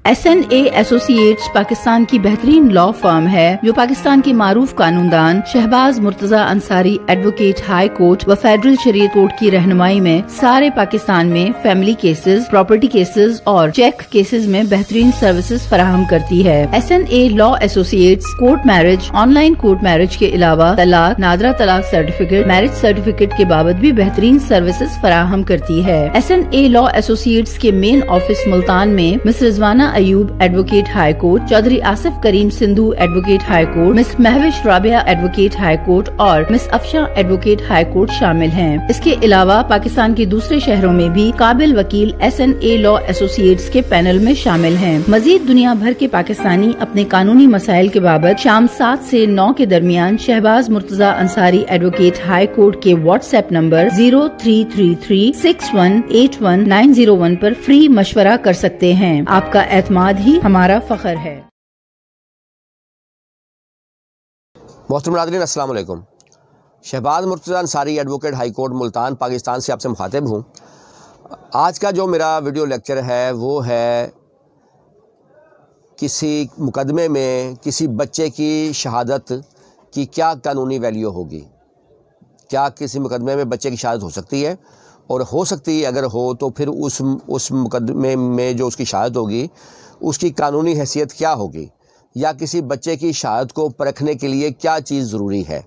SNA associates Pakistan की बेहतरीन law firm है जो पाकिस्तान के मारूफ कानूनदान Shahbaz Murtaza Ansari advocate high court व फेडरल शरीयत कोर्ट की रहनुमाई में सारे पाकिस्तान में फैमिली केसेस, प्रॉपर्टी केसेस और चेक केसेस में बेहतरीन सर्विसेज फराहम करती है। SNA law associates court marriage, online court marriage के अलावा तलाक, नादरा तलाक सर्टिफिकेट, मैरिज सर्टिफिकेट के बाबत भी बेहतरीन सर्विसेज फराहम करती है। SNA लॉ एसोसिएट्स के मेन ऑफिस मुल्तान में miss Rizwana Ayub advocate high court, Chaudhry Asif Karim Sindhu advocate high court, miss Mahwish Rabia advocate high court और miss Afsha advocate high court शामिल हैं। इसके अलावा पाकिस्तान के दूसरे शहरों में भी काबिल वकील SNA लॉ एसोसिएट्स के पैनल में शामिल हैं। मजीद दुनिया भर के पाकिस्तानी अपने कानूनी मसाइल के बाबत शाम 7 से 9 के दरमियान Shahbaz Murtaza Ansari advocate high court के व्हाट्सएप नंबर 0333618191 पर फ्री मशवरा कर सकते हैं। आपका एतमाद ही हमारा फख्र है। मोहतरम नाज़रीन, अस्सलाम वालेकुम। Shahbaz Murtaza Ansari advocate high court Multan Pakistan से आपसे मुखातिब हूँ। आज का जो मेरा वीडियो लेक्चर है वो है किसी मुकदमे में किसी बच्चे की शहादत की क्या कानूनी वैल्यू होगी। क्या किसी मुकदमे में बच्चे की शहादत हो सकती है, और हो सकती है अगर हो तो फिर उस मुकदमे में जो उसकी शहादत होगी उसकी कानूनी हैसियत क्या होगी, या किसी बच्चे की शहादत को परखने के लिए क्या चीज़ ज़रूरी है।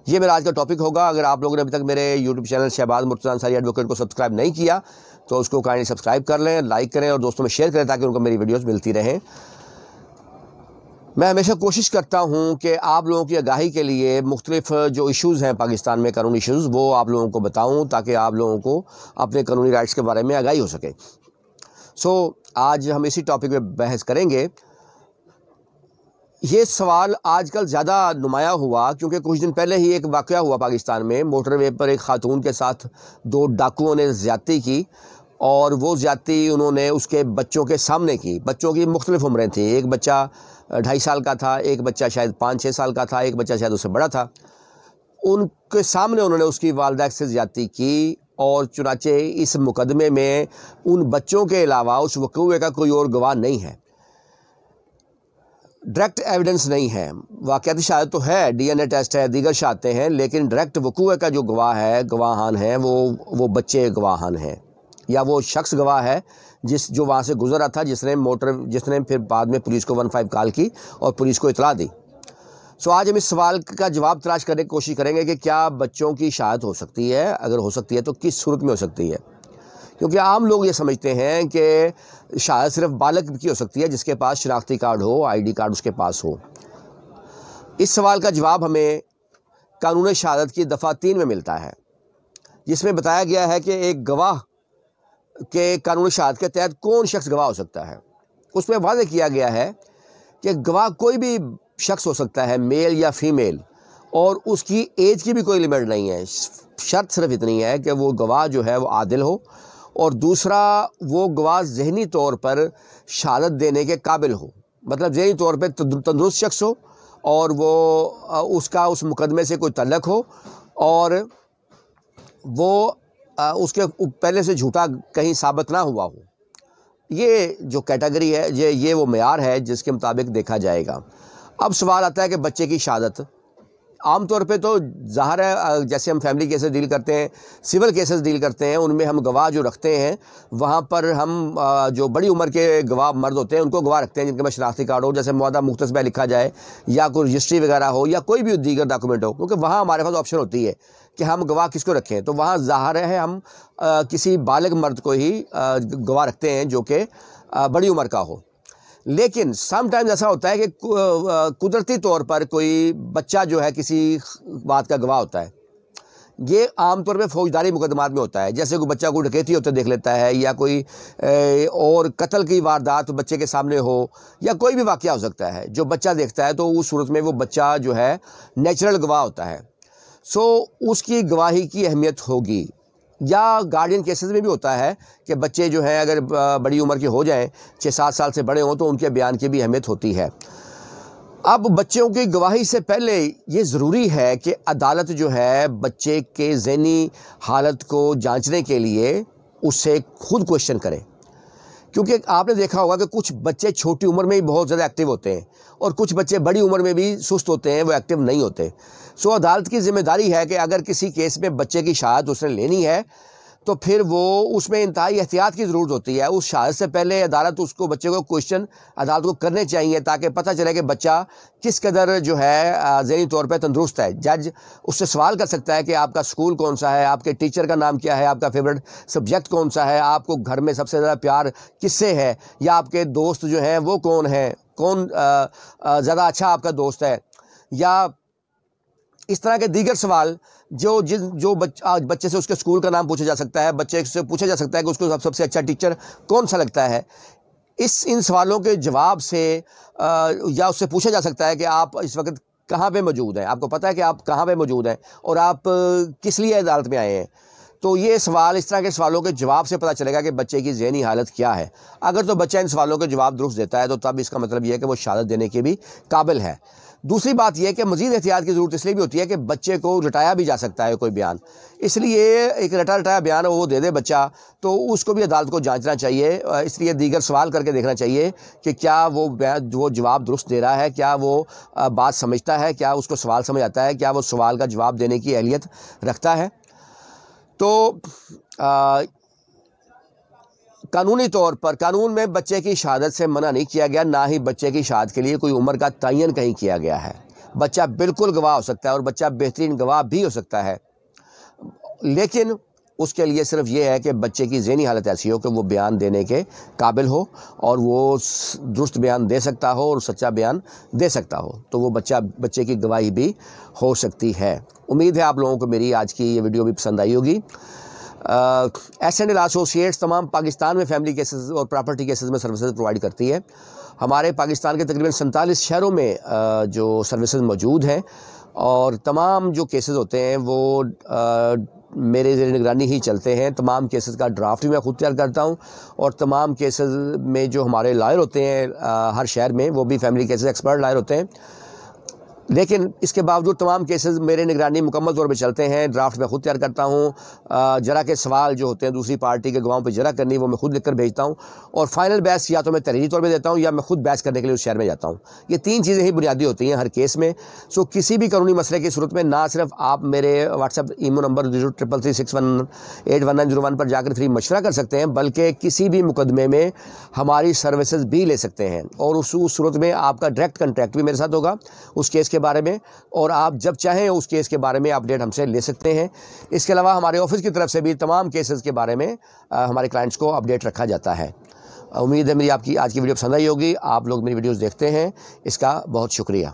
ये मेरा आज का टॉपिक होगा। अगर आप लोगों ने अभी तक मेरे YouTube channel Shahbaz Murtaza Ansari advocate को सब्सक्राइब नहीं किया तो उसको काइंडली सब्सक्राइब कर लें, लाइक करें और दोस्तों में शेयर करें ताकि उनको मेरी वीडियोज़ मिलती रहें। मैं हमेशा कोशिश करता हूं कि आप लोगों की आगाही के लिए मुख्तलिफ जो इश्यूज़ हैं पाकिस्तान में, कानूनी इश्यूज़, वो आप लोगों को बताऊं ताकि आप लोगों को अपने कानूनी राइट्स के बारे में आगाही हो सके। आज हम इसी टॉपिक पे बहस करेंगे। ये सवाल आजकल ज़्यादा नुमाया हुआ क्योंकि कुछ दिन पहले ही एक वाक़या हुआ पाकिस्तान में। मोटरवे पर एक खातून के साथ 2 डाकुओं ने ज़्यादती की, और वो ज़्यादती उन्होंने उसके बच्चों के सामने की। बच्चों की मुख्तलिफ उम्रें थी। एक बच्चा 2.5 साल का था, एक बच्चा शायद 5-6 साल का था, एक बच्चा शायद उससे बड़ा था। उनके सामने उन्होंने उसकी वालिदा से ज़्यादती की, और चुनाचे इस मुकदमे में उन बच्चों के अलावा उस वक़ूए का कोई और गवाह नहीं है। डायरेक्ट एविडेंस नहीं है। वाक़याती शहादत तो है, DNA टेस्ट है, दीगर शहादतें हैं, लेकिन डायरेक्ट वक़ूए का जो गवाह है, गवाहान हैं, वो बच्चे गवाहान हैं, या वो शख्स गवाह है जो वहाँ से गुजरा था, जिसने फिर बाद में पुलिस को 15 कॉल की और पुलिस को इतला दी। आज हम इस सवाल का जवाब तलाश करने की कोशिश करेंगे कि क्या बच्चों की शहादत हो सकती है, अगर हो सकती है तो किस सूरत में हो सकती है। क्योंकि आम लोग ये समझते हैं कि शहादत सिर्फ बालग की हो सकती है जिसके पास शनाख्ती कार्ड हो, ID कार्ड उसके पास हो। इस सवाल का जवाब हमें कानून शहादत की दफ़ा 3 में मिलता है, जिसमें बताया गया है कि एक गवाह के कानून शहादत के तहत कौन शख्स गवाह हो सकता है। उसमें वाज़ेह किया गया है कि गवाह कोई भी शख्स हो सकता है, मेल या फीमेल, और उसकी एज की भी कोई लिमिट नहीं है। शर्त सिर्फ इतनी है कि वो गवाह जो है वो आदिल हो, और दूसरा वो गवाह ज़हनी तौर पर शहादत देने के काबिल हो। मतलब ज़हनी तौर पर तंदुरुस्त शख्स हो, और वो उसका उस मुकदमे से कोई तल्लक हो, और वो उसके पहले से झूठा कहीं साबित ना हुआ हो। ये जो कैटेगरी है, ये वो मेयार है जिसके मुताबिक देखा जाएगा। अब सवाल आता है कि बच्चे की शहादत आम तौर पे तो ज़ाहिर है, जैसे हम फैमिली केसेस डील करते हैं, सिविल केसेस डील करते हैं, उनमें हम गवाह जो रखते हैं वहाँ पर हम जो बड़ी उम्र के गवाह मर्द होते हैं उनको गवाह रखते हैं जिनके पास शनाख्ती कार्ड हो, जैसे मुआदा मुख्तसबा लिखा जाए या कोई रजिस्ट्री वगैरह हो या कोई भी दीगर डॉक्यूमेंट हो, क्योंकि वहाँ हमारे पास ऑप्शन होती है कि हम गवाह किसको रखें। तो वहाँ ज़ाहिर है हम किसी बालिग मर्द को ही गवाह रखते हैं जो कि बड़ी उम्र का हो। लेकिन समटाइम्स ऐसा होता है कि कुदरती तौर पर कोई बच्चा जो है किसी बात का गवाह होता है। ये आमतौर पे फौजदारी मुकदमात में होता है, जैसे कोई बच्चा कोई डकैती होते देख लेता है, या कोई और कत्ल की वारदात बच्चे के सामने हो, या कोई भी वाक़या हो सकता है जो बच्चा देखता है, तो उस सूरत में वो बच्चा जो है नेचुरल गवाह होता है। उसकी गवाही की अहमियत होगी। या गार्डियन केसेस में भी होता है कि बच्चे जो हैं अगर बड़ी उम्र के हो जाएं, 6-7 साल से बड़े हों, तो उनके बयान की भी अहमियत होती है। अब बच्चों की गवाही से पहले ये ज़रूरी है कि अदालत जो है बच्चे के ज़हनी हालत को जांचने के लिए उससे खुद क्वेश्चन करे کیونکہ آپ نے دیکھا ہوگا کہ کچھ بچے چھوٹی عمر میں ہی بہت زیادہ ایکٹیو ہوتے ہیں اور کچھ بچے بڑی عمر میں بھی سست ہوتے ہیں، وہ ایکٹیو نہیں ہوتے۔ سو عدالت کی ذمہ داری ہے کہ اگر کسی کیس میں بچے کی شہادت اس نے لینی ہے تو پھر وہ اس میں انتہائی احتیاط کی ضرورت ہوتی ہے۔ اس شہادت سے پہلے عدالت بچے کو کوشچن عدالت کو کرنے چاہیے تاکہ پتہ چلے کہ بچہ کس قدر جو ہے ذہنی طور پہ تندرست ہے۔ جج اس سے سوال کر سکتا ہے کہ آپ کا سکول کون سا ہے، آپ کے ٹیچر کا نام کیا ہے، آپ کا فیوریٹ سبجیکٹ کون سا ہے، آپ کو گھر میں سب سے زیادہ پیار کس سے ہے، یا آپ کے دوست جو ہیں وہ کون ہیں، کون زیادہ اچھا آپ کا دوست ہے، یا اس طرح کے دیگر سوال جو بچے سے اس کے سکول کا نام پوچھا جا سکتا ہے، بچے سے پوچھا جا سکتا ہے کہ اس کو سب سے اچھا ٹیچر کون سا لگتا ہے۔ ان سوالوں کے جواب سے یا اس سے پوچھا جا سکتا ہے کہ آپ اس وقت کہاں پہ موجود ہیں، آپ کو پتہ ہے کہ آپ کہاں پہ موجود ہیں اور آپ کس لیے عدالت میں آئے ہیں۔ تو یہ سوال، اس طرح کے سوالوں کے جواب سے پتہ چلے گا کہ بچے کی ذہنی حالت کیا ہے۔ اگر تو بچہ ان سوالوں کے جواب درست دیتا ہے تو تب اس کا مطلب یہ ہے کہ وہ شہادت دینے کے بھی قابل ہے۔ دوسری بات یہ کہ مزید احتیاط کی ضرورت اس لیے بھی ہوتی ہے کہ بچے کو رٹایا بھی جا سکتا ہے کوئی بیان، اس لیے ایک رٹایا بیان وہ دے دے بچہ تو اس کو بھی عدالت کو جانچنا چاہیے، اس لیے دیگر سوال کر کے دیکھنا چاہیے کہ کیا وہ جواب درست دے رہا ہے، کیا وہ بات سمجھتا ہے، کیا اس کو سوال سمجھ آتا ہے، کیا وہ سوال کا جواب دینے کی اہلیت رکھتا ہے۔ تو قانونی طور پر قانون میں بچے کی شہادت سے منع نہیں کیا گیا، نہ ہی بچے کی شہادت کے لیے کوئی عمر کا تعین کہیں کیا گیا ہے۔ بچہ بالکل گواہ ہو سکتا ہے اور بچہ بہترین گواہ بھی ہو سکتا ہے، لیکن اس کے لیے صرف یہ ہے کہ بچے کی ذہنی حالت ایسی ہو کہ وہ بیان دینے کے قابل ہو اور وہ درست بیان دے سکتا ہو اور سچا بیان دے سکتا ہو، تو وہ بچے کی گواہی بھی ہو سکتی ہے۔ امید ہے آپ لوگوں کو میری آج کی یہ ویڈیو بھی پسند آئی ہوگی۔ ایس&ایل ایسوسیٹس تمام پاکستان میں فیملی کیسز اور پراپرٹی کیسز میں سروسز پرووائڈ کرتی ہے۔ ہمارے پاکستان کے تقریباً 47 شہروں میں جو سروسز موجود ہیں، اور تمام جو کیسز ہوتے ہیں وہ میرے زیر نگرانی ہی چلتے ہیں۔ تمام کیسز کا ڈرافٹ بھی میں خود تیار کرتا ہوں، اور تمام کیسز میں جو ہمارے لائر ہوتے ہیں ہر شہر میں وہ بھی فیملی کیسز ایکسپرٹ لائر ہوتے ہیں، لیکن اس کے باوجود تمام کیسز میرے نگرانی مکمل طور پہ چلتے ہیں۔ ڈرافٹ میں خود تیار کرتا ہوں، جرا کے سوال جو ہوتے ہیں دوسری پارٹی کے گواہوں پہ جرا کرنی وہ میں خود لکھ کر بھیجتا ہوں، اور فائنل بحث یا تو میں تحریری طور پہ دیتا ہوں یا میں خود بحث کرنے کے لیے اس شہر میں جاتا ہوں۔ یہ 3 چیزیں ہی بنیادی ہوتی ہیں ہر کیس میں۔ کسی بھی قانونی مسئلے کی صورت میں نہ صرف آپ میرے واٹس ایپ ایمو نمبر 033361811901 پر جا کر فری مشورہ کر سکتے ہیں، بلکہ کسی بھی مقدمے میں ہماری سروسز بھی لے سکتے ہیں، اور اس صورت میں آپ کا ڈائریکٹ کنٹیکٹ بھی میرے ساتھ ہوگا اس کیس کے بارے میں، اور آپ جب چاہیں اس کیس کے بارے میں اپڈیٹ ہم سے لے سکتے ہیں۔ اس کے علاوہ ہمارے آفس کی طرف سے بھی تمام کیسز کے بارے میں ہمارے کلائنٹس کو اپڈیٹ رکھا جاتا ہے۔ امید ہے میری آپ کی آج کی ویڈیو پسند آئی ہوگی۔ آپ لوگ میری ویڈیوز دیکھتے ہیں، اس کا بہت شکریہ۔